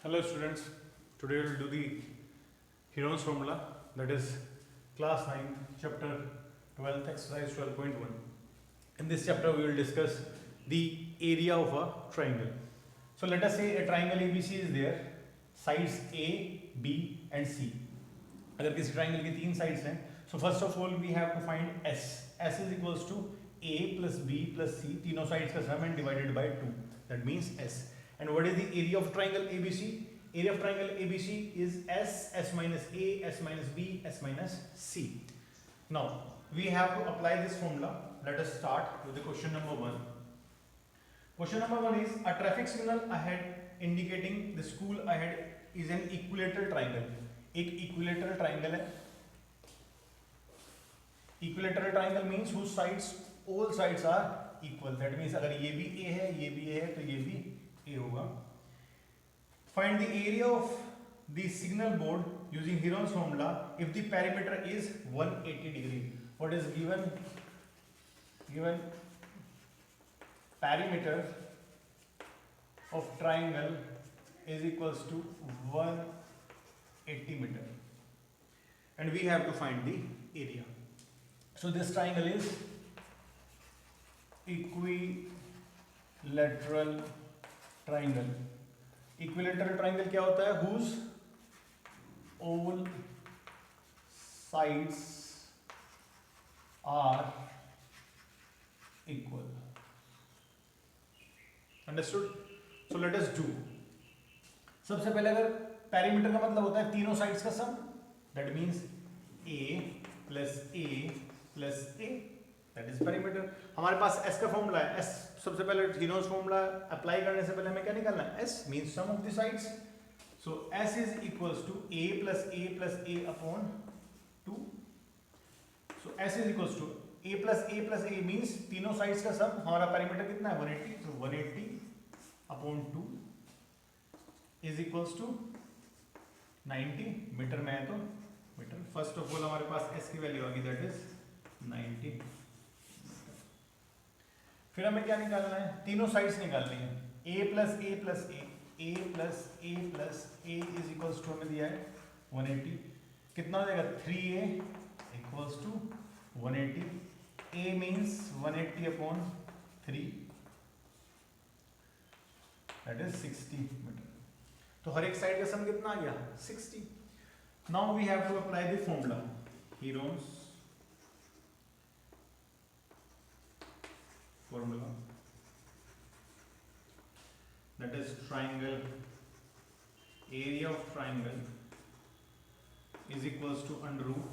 Hello students, today we will do the Heron's formula, that is class 9 chapter 12 exercise 12.1. In this chapter we will discuss the area of a triangle. So let us say a triangle ABC is there, sides A, B and C. अगर किसी triangle की तीन sides हैं, so first of all we have to find S. S is equals to A plus B plus C, तीनों sides का sum and divided by 2. That means S. And what is the area of triangle ABC? Area of triangle ABC is S minus A, S minus B, S minus C. Now we have to apply this formula. Let us start with the question number 1. Question number 1 is a traffic signal ahead indicating the school ahead is an equilateral triangle. एक equilateral triangle है. Equilateral triangle means whose sides, all sides are equal. That means अगर ये भी A है, ये भी A है, तो ये भी A होगा. Find the area of the signal board using Heron's formula if the perimeter is 180 degree. What is given? Given perimeter of triangle is equals to 180 meter, and we have to find the area. So this triangle is equilateral triangle. Equilateral triangle क्या होता है? Whose all sides are equal. Understood? So let us do. सबसे पहले अगर perimeter का मतलब होता है तीनों साइड्स का सम, that means A plus A plus A, that is perimeter. हमारे पास S का फॉर्मूला है. S सबसे पहले Heron's फॉर्मूला अप्लाई करने से पहले हमें क्या निकालना है? S means sum of the sides. So S is equals to A plus A plus A upon 2. So S is equals to A plus A plus A means तीनों sides का सम. हमारा पैरीमीटर कितना है? 180. So 180 upon 2 is equals to 90. Metre में है तो metre. First of all हमारे पास S की वैल्यू आ गई, दैट इज 90. फिर हमें क्या निकालना है? तीनों साइड्स निकालनी है. A plus A plus A, A plus A plus A is equals to हमें दिया है 180. कितना हो जाएगा? 3A equals to 180. A means 180 upon 3, that is 60 metre. तो हर एक साइड का सम कितना आ गया? 60. Now we have to apply the formula. Heron's formula, that is triangle, area of triangle is equals to under root,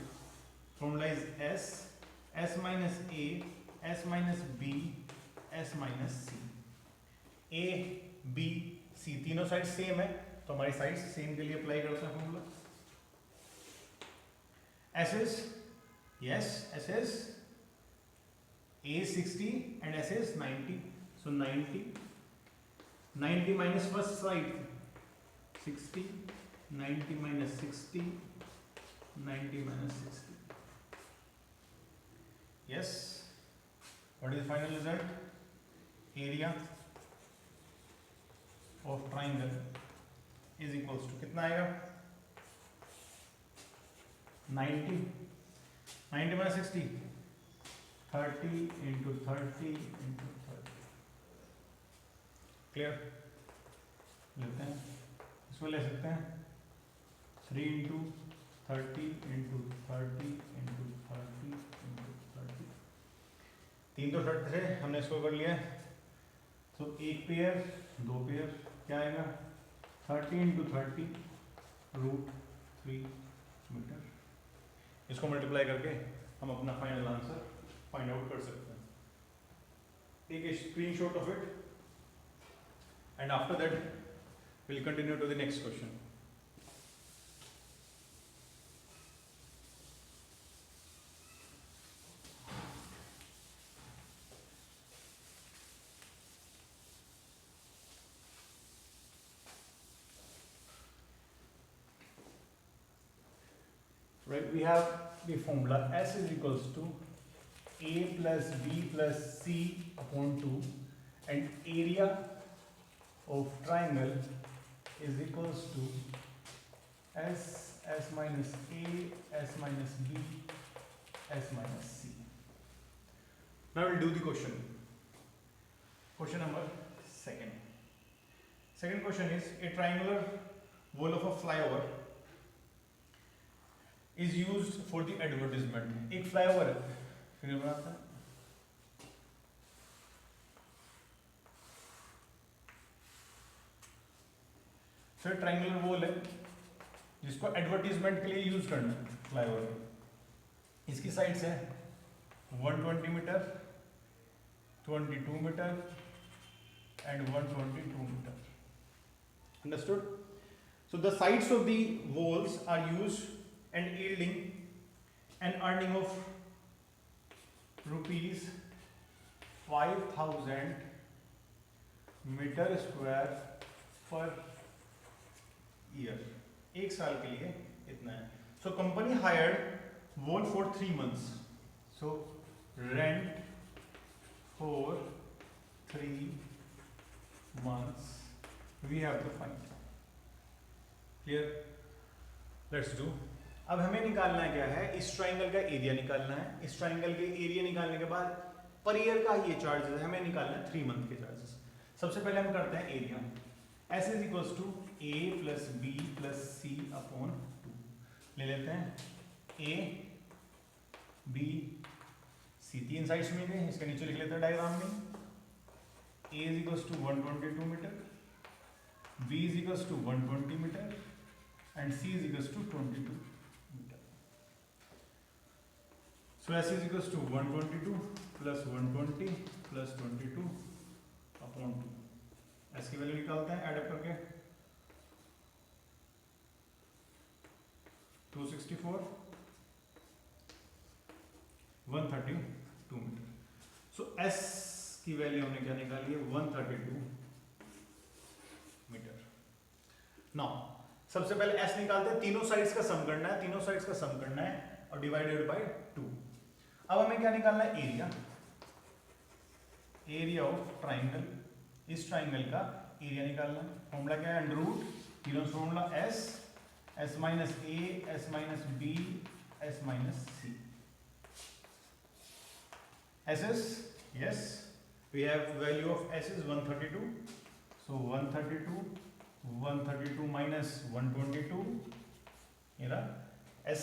formula is S minus A, S minus B, S minus C. A, B, C तीनों side same है, तो हमारी side same के लिए apply करते हैं formula. S is, yes, S is A 60 and S is 90. So 90 minus first side 60, 90 minus 60, 90 minus 60. Yes. What is the final result? Area of triangle is equals to कितना आएगा? 90 minus 60, 30 into 30 into 30. Clear? लेते हैं, इसको ले सकते हैं 3 into 30 into 30 into 30 into 30. 3 तो 30 थे, हमने इसको कर लिया. तो एक पेयर, दो पेयर, क्या आएगा? 30 into 30 √3 मीटर. इसको मल्टीप्लाई करके हम अपना फाइनल आंसर फाइंड आउट कर सकते हैं. Take a screenshot of it and after that will continue to the next question. Right, we have the formula S is equals to A plus B plus C upon 2 and area of triangle is equals to s minus a, s minus b, s minus c. Now we'll do the question. Question number second. Second question is, a triangular wall of a flyover is used for the advertisement. एक flyover है, फिर बनाता है, फिर triangular wall है जिसको advertisement के लिए यूज करना है फ्लाईओवर। इसकी साइड्स है 120 meter, 22 meter and 122 meter. Understood? So the sides of the walls are used and yielding an earning of rupees 5,000 meter square per year. एक साल के लिए इतना है। So company hired wall for 3 months. So rent for 3 months we have to find. Clear? Let's do. अब हमें निकालना क्या है, इस ट्राइंगल का एरिया निकालना है। इस ट्राइंगल के एरिया निकालने के बाद पर ईयर का ये चार्जेस है, हमें निकालना है 3 मंथ के चार्जेस। सबसे पहले हम करते हैं area. S is equals to a plus b plus c upon 2 ले लेते हैं। a b c तीन साइड्स मिल गए, इसके नीचे लिख लेते हैं डायग्राम में। a is equals to 122 meter, b is equals to 120 meter and c is equals to 22 meter. So s is equals to 122 plus 120 plus 22 upon 2. s की वैल्यू निकालते हैं ऐड अप करके 264 132 मीटर। सो s की value हमने क्या निकाली है 132 metre. Now सबसे पहले s निकालते हैं, तीनों साइड्स का सम करना है, तीनों साइड्स का सम करना है और डिवाइडेड बाय 2। अब हमें क्या निकालना है एरिया, एरिया ऑफ ट्राइंगल। इस ट्राइंगल का एरिया निकालना है। फॉर्मूला क्या है, under root Heron's formula s minus a, s minus b, s minus c। s is, yes, we have value of s is 132, so 132 minus 122 ये रहा s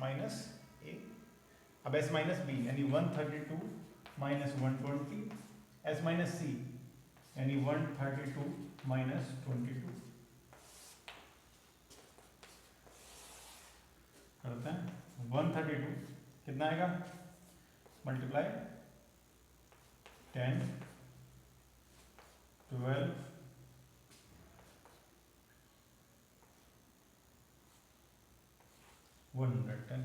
minus a। अब s minus b यानी 132 minus 120, s minus c यानी 132 minus 22 करते हैं। 132 कितना आएगा, multiply 10 12 110।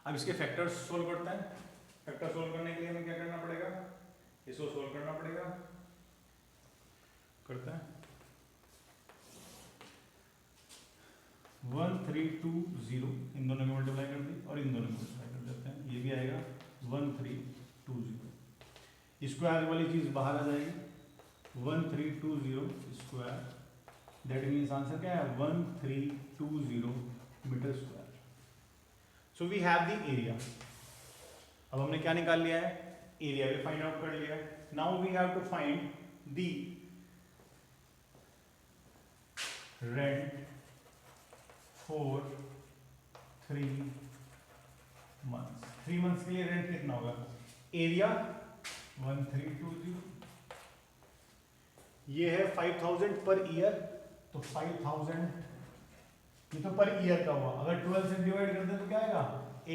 अब इसके फैक्टर्स सोल्व करते हैं। फैक्टर सोल्व करने के लिए हमें क्या करना पड़ेगा, इसको सोल्व करना पड़ेगा। करते हैं 1320, इन दोनों में मल्टीप्लाई कर दी और इन दोनों में मल्टीप्लाई कर देते हैं, ये भी आएगा 1320। स्क्वायर वाली चीज बाहर आ जाएगी 1320 स्क्वायर, दैट मीन्स आंसर क्या है 1320 meter square. So we have the area. अब हमने क्या निकाल लिया है, एरिया भी फाइंड आउट कर लिया है। Now we have to find the rent for 3 months. 3 months के लिए रेंट कितना होगा, एरिया 1320, ये है 5000 पर ईयर, तो 5000 ये तो पर ईयर का हुआ। अगर 12 से डिवाइड करते हैं तो क्या आएगा,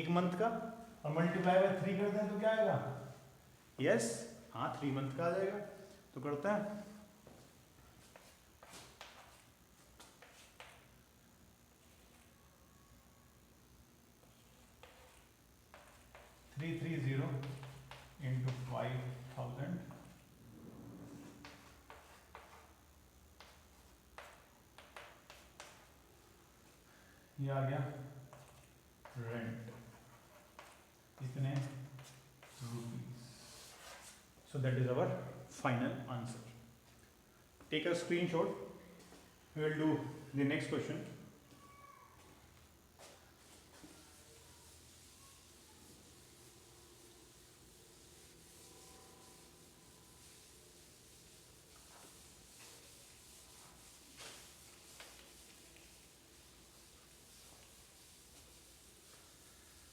1 मंथ का, और मल्टीप्लाई बाय 3 करते हैं तो क्या आएगा, यस हाँ 3 मंथ का आ जाएगा। तो करते हैं 330 into 5000 ये आ गया रेंट इतने rupees. So that is our final answer. Take a screenshot We will do the next question.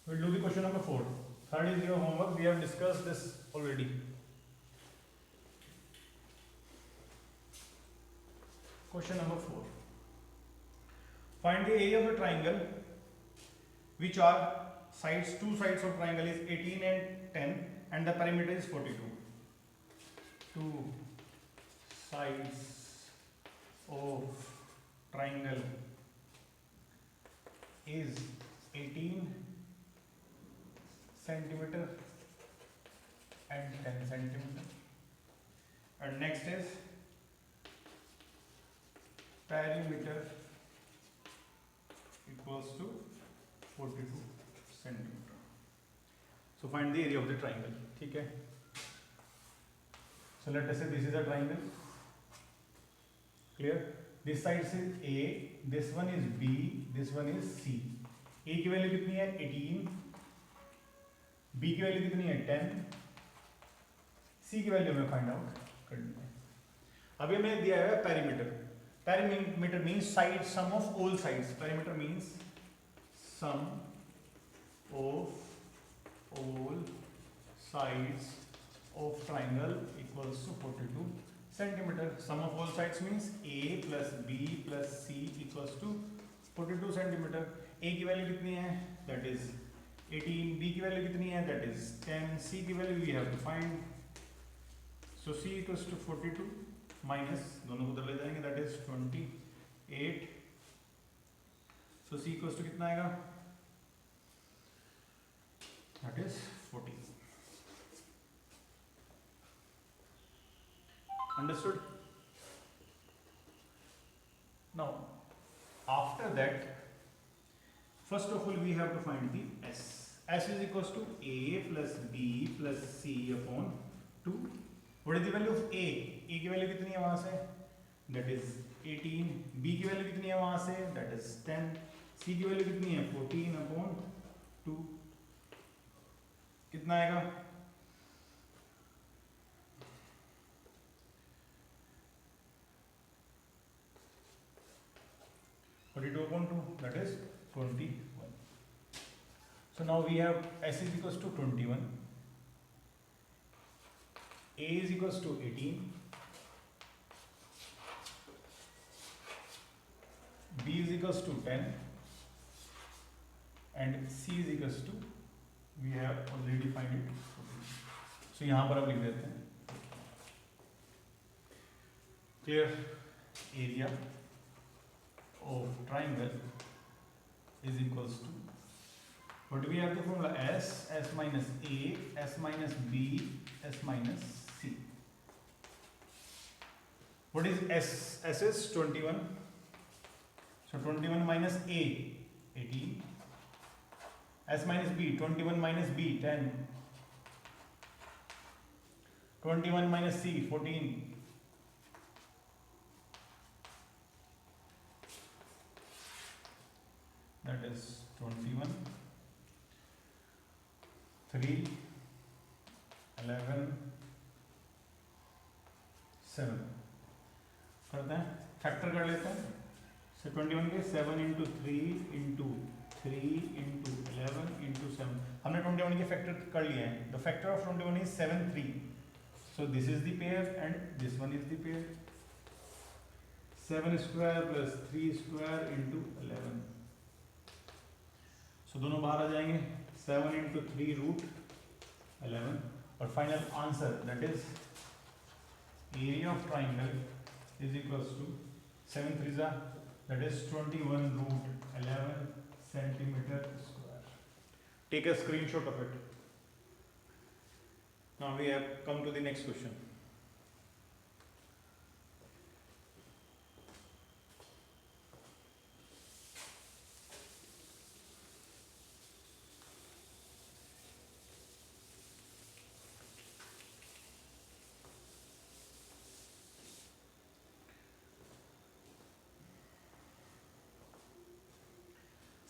We will do the question number 4. Third is your homework. We have discussed this already. Question number 4. Find the area of a triangle which are sides, two sides of triangle is 18 and 10 and the perimeter is 42. Two sides of triangle is 18 centimeter and 10 centimeter. And next is perimeter equals to 42 centimeter. So find the area of the triangle. Okay. So let us say this is a triangle. Clear? This side is A, this one is B, this one is C. A की value कितनी है 18, B की value कितनी है 10, C की value हमें find out करनी है. अभी हमें दिया है perimeter. Perimeter means side, sum of all sides. Perimeter means sum of all sides of triangle equals to 42 centimeter. Sum of all sides means A plus B plus C equals to 42 centimeter. A की value कितनी है? That is 18. B की value कितनी है? That is 10. C की value we have to find. So C equals to 42 minus दोनों को उधर ले जाएंगे. That is 28. So C equals to कितना आएगा? That is 40. Understood? Now, after that, first of all we have to find the S. S is equals to A plus B plus C upon 2. What is the value of A? A की value कितनी है वहाँ से? That is 18. B की value कितनी है वहाँ से? That is 10. C की वैल्यू कितनी है? 14 upon 2. कितना आएगा? (42 upon 2), that is 21. So now we have S is equals to 21. A is equals to 18, B is equals to 10, and C is equals to, we have already find it. So यहाँ पर अब लिख देते हैं. Clear? Area of triangle is equals to, what do we have the formula? S minus A, S minus B, S minus C. What is S? S is 21. So 21 minus A, 18. S minus B, 21 minus B, 10. 21 minus C, 14. That is 21. 3, 11, 7. करते हैं, factor कर लेते हैं. So 21 के 7 into 3 into 3 into 11 into 7. हमने 21 के factor कर लिए हैं. The factor of 21 is 7, 3. So this is the pair and this one is the pair. 7 square plus 3 square into 11. So दोनों बाहर आ जाएंगे. 7 into 3 root 11. और final answer, that is area of triangle is equals to 7 3s, that is 21 root 11 centimeter square. Take a screenshot of it. Now we have come to the next question.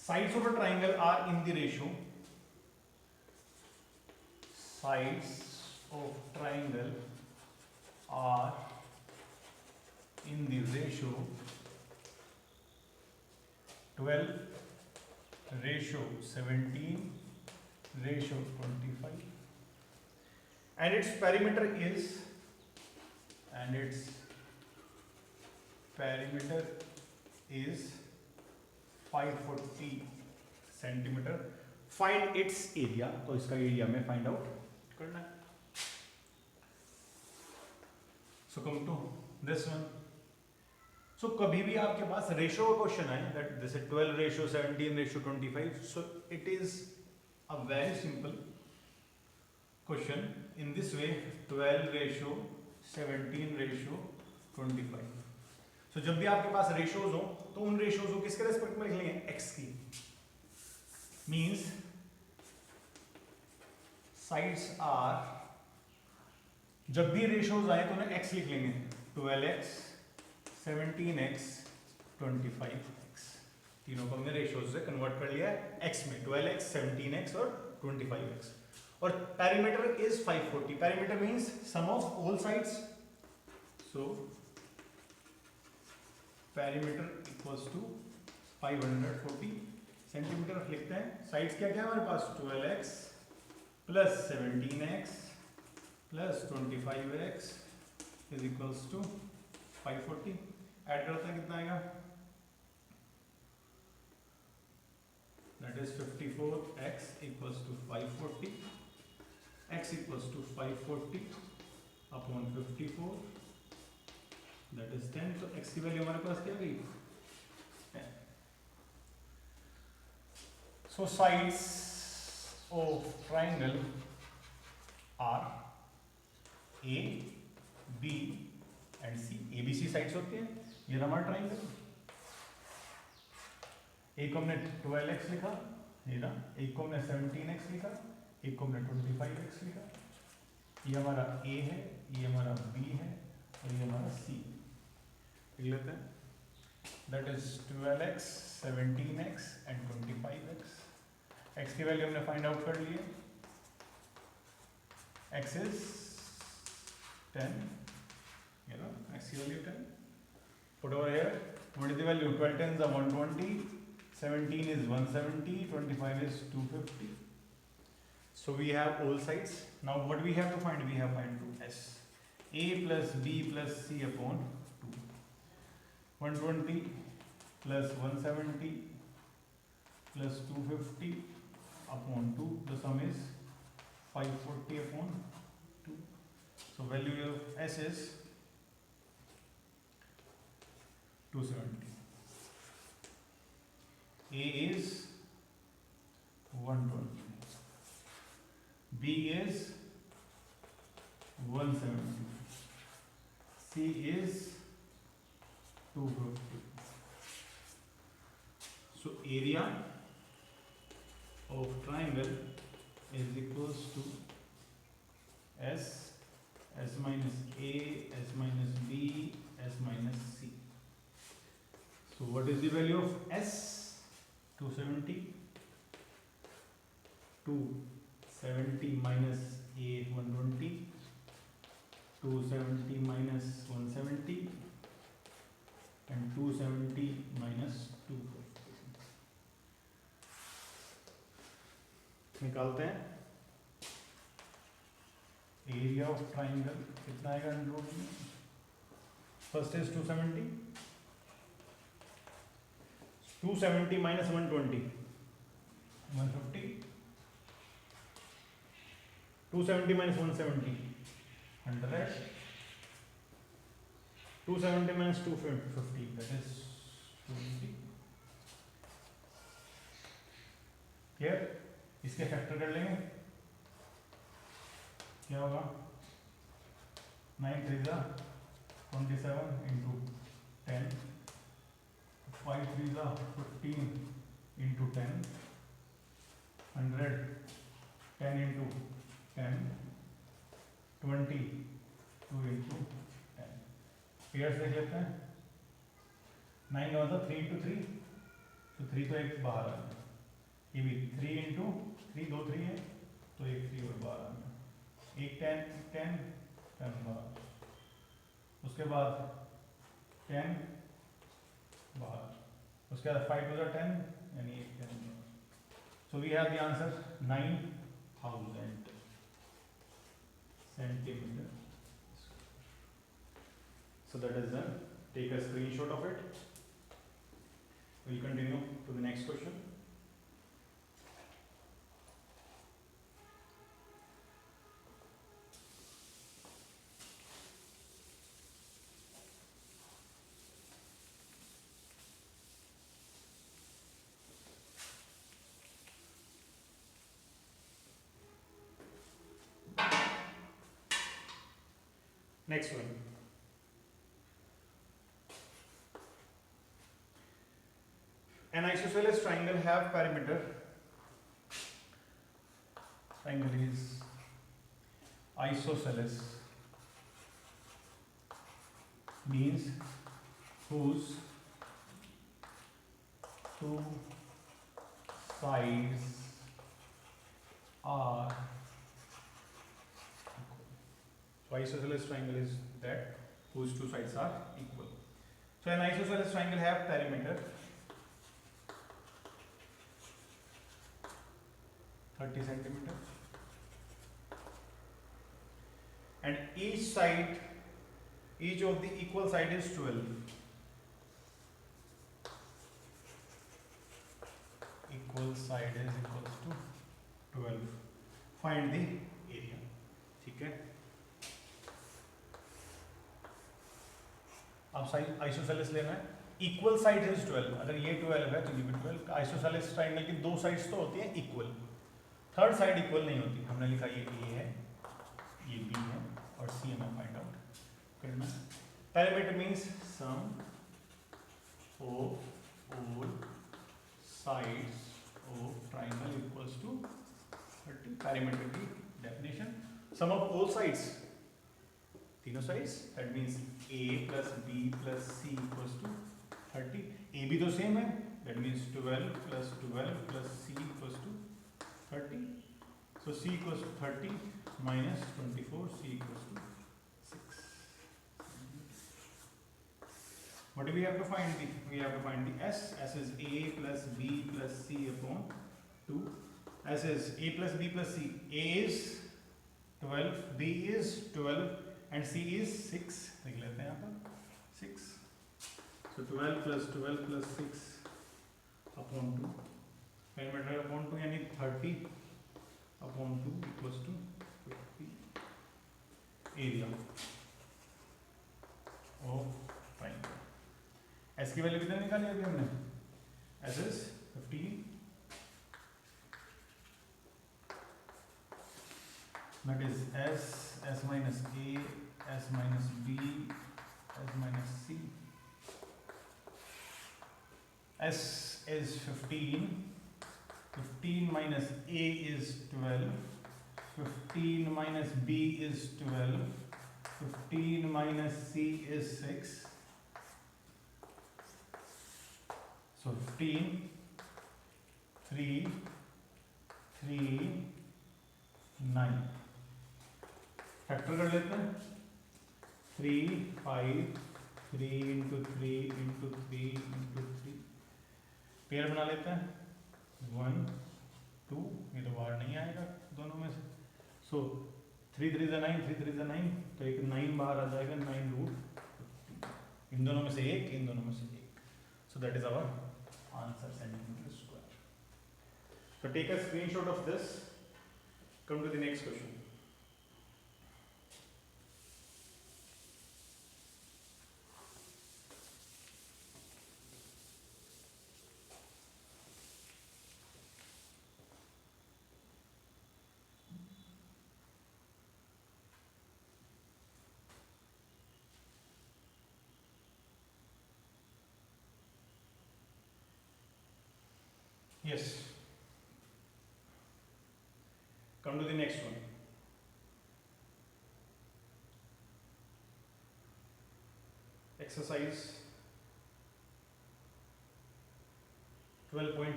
Sides of a triangle are in the ratio. Sides of triangle are in the ratio 12 ratio 17 ratio 25, and its perimeter is 540 centimetre. Find its area, तो इसका area में find out करना है. सो come to this one. सो कभी भी आपके पास ratio का question आए that this is 12 ratio 17 ratio 25, so it is a very simple question in this way 12 ratio 17 ratio 25. सो जब भी आपके पास रेशियोज हो तो उन रेशियोज को किसके रेस्पेक्ट में लिख लेंगे, एक्स की. मींस साइड्स आर, जब भी रेशियोज आए तो उन्हें एक्स लिख लेंगे. 12x 17x 25x, तीनों को हमने रेशियोज से कन्वर्ट कर लिया है एक्स में. 12x 17x और 25x. और perimeter is 540. Perimeter means sum of all sides. So perimeter equals to 540 centimeter लिखते हैं. साइड्स क्या क्या है हमारे पास, 12x plus 17x plus 25x is equals to 540. Add करते हैं कितना आएगा, that is 54x equals to 540. x equals to 540 upon 54, that is 10. तो x की वैल्यू हमारे पास क्या आ गई, 10. So sides of triangle are A B and C. A B C sides होती हैं. ये हमारा ट्राइंगल, एक को हमने 12x लिखा, ये ना, एक को हमने 17x लिखा, एक को हमने 25x लिखा. ये हमारा ए है, ये हमारा बी है और ये हमारा सी. लिख लेते हैं. That is 12x 17x and 25x. x की वैल्यू हमने फाइंड आउट कर ली है. x is 10, you know, x की value 10. Put over here, what is the value? 12 tens are 120, 17 is 170, 25 is 250. So we have all sides. Now what we have to find? We have to find S. A plus B plus C upon 2. 120 plus 170 plus 250 upon 2. The sum is 540 upon 2. So value of S is 270. A is 120. B is 170. C is 250. So area of triangle is equals to S minus A, S minus B, S minus C. So what is the value of S? 270. 270 minus A 120. 270 minus 170 and 270 minus 250. निकालते हैं. Area of triangle कितना आएगा under में. First is 270. 270 minus 120, 150. 270 minus 170, 100. 270 minus 250, that is 250. Clear. इसके factor कर लेंगे. क्या होगा, 9 3 जा 27 इंटू 10, 5 3 जा 15 इंटू 10, 100 10 इंटू 10, 20 2 इंटू 10. पेयर्स देख लेते हैं. 9 का मतलब 3 इंटू 3 तो 3 तो एक बाहर आ गया, ये भी 3 इंटू 3, 2 3 है तो एक 3 और बाहर आ गया, एक 10 बाहर, उसके बाद 10 बाहर, उसके बाद 5 टू 10 यानी एक 10 बाहर. So we have the answer 9,000 centimeter. So that is done. Take a screenshot of it. We'll continue to the next question. Next one. An isosceles triangle have perimeter. Triangle is isosceles, means whose two sides are equal. So isosceles triangle is that whose two sides are equal. So an isosceles triangle have perimeter 30 centimeter, and each of the equal side is 12. Equal side is equals to 12. Find the area. ठीक है, अब side isosceles लेना है, equal side is 12, अगर ये 12 है तो ये भी 12. आइसोसेलेस ट्राइंगल की दो साइड्स तो होती हैं इक्वल, थर्ड साइड इक्वल नहीं होती. हमने लिखा ये ए है, ये बी है और सी हमें फाइंड आउट करना है. Parameter means sum of all sides of triangle equals to 30. Parameter की definition, sum of all sides, तीनों sides, that means a plus b plus c equals to 30. a भी तो सेम है, that means 12 plus 12 plus c equals to 30. So c equals to 30 minus 24, c equals to 6. What do we have to find? We have to find the s. S is a plus b plus c upon 2. S is a plus b plus c. a is 12, b is 12 and c is 6. लिख लेते हैं यहाँ पर 6. So 12 plus 12 plus 6 upon 2. Perimeter upon 2 यानी 30 upon 2 equals to 50. Area of triangle. S की value कितने निकाली अभी हमने? S is 15. That is S minus A, S minus B, S minus C. S is 15. 15 minus A is 12. 15 minus B is 12. 15 minus C is 6. So 15, 3, 3, 9. Factor कर लेते हैं. 3, 5, 3 into 3 into 3 into 3. Pair बना लेते हैं. 1, 2, ये तो बाहर नहीं आएगा दोनों में से. सो 3 3 9, 3 3 9, तो एक 9 बाहर आ जाएगा. 9 रूट, इन दोनों में से एक, इन दोनों में से एक. So that is our answer, centimeter square. So take a screenshot of this. Come to the next question. Yes. Come to the next one. Exercise 12.2.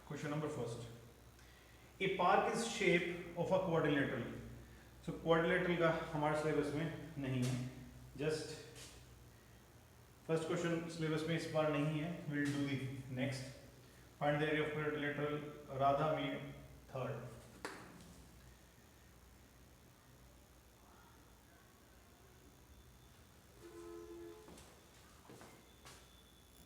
Question number first. A park is shape of a quadrilateral. So quadrilateral का हमारे syllabus में नहीं है. Just first question syllabus में इस बार नहीं है. We'll do the next. Find the area of quadrilateral. Radha made third.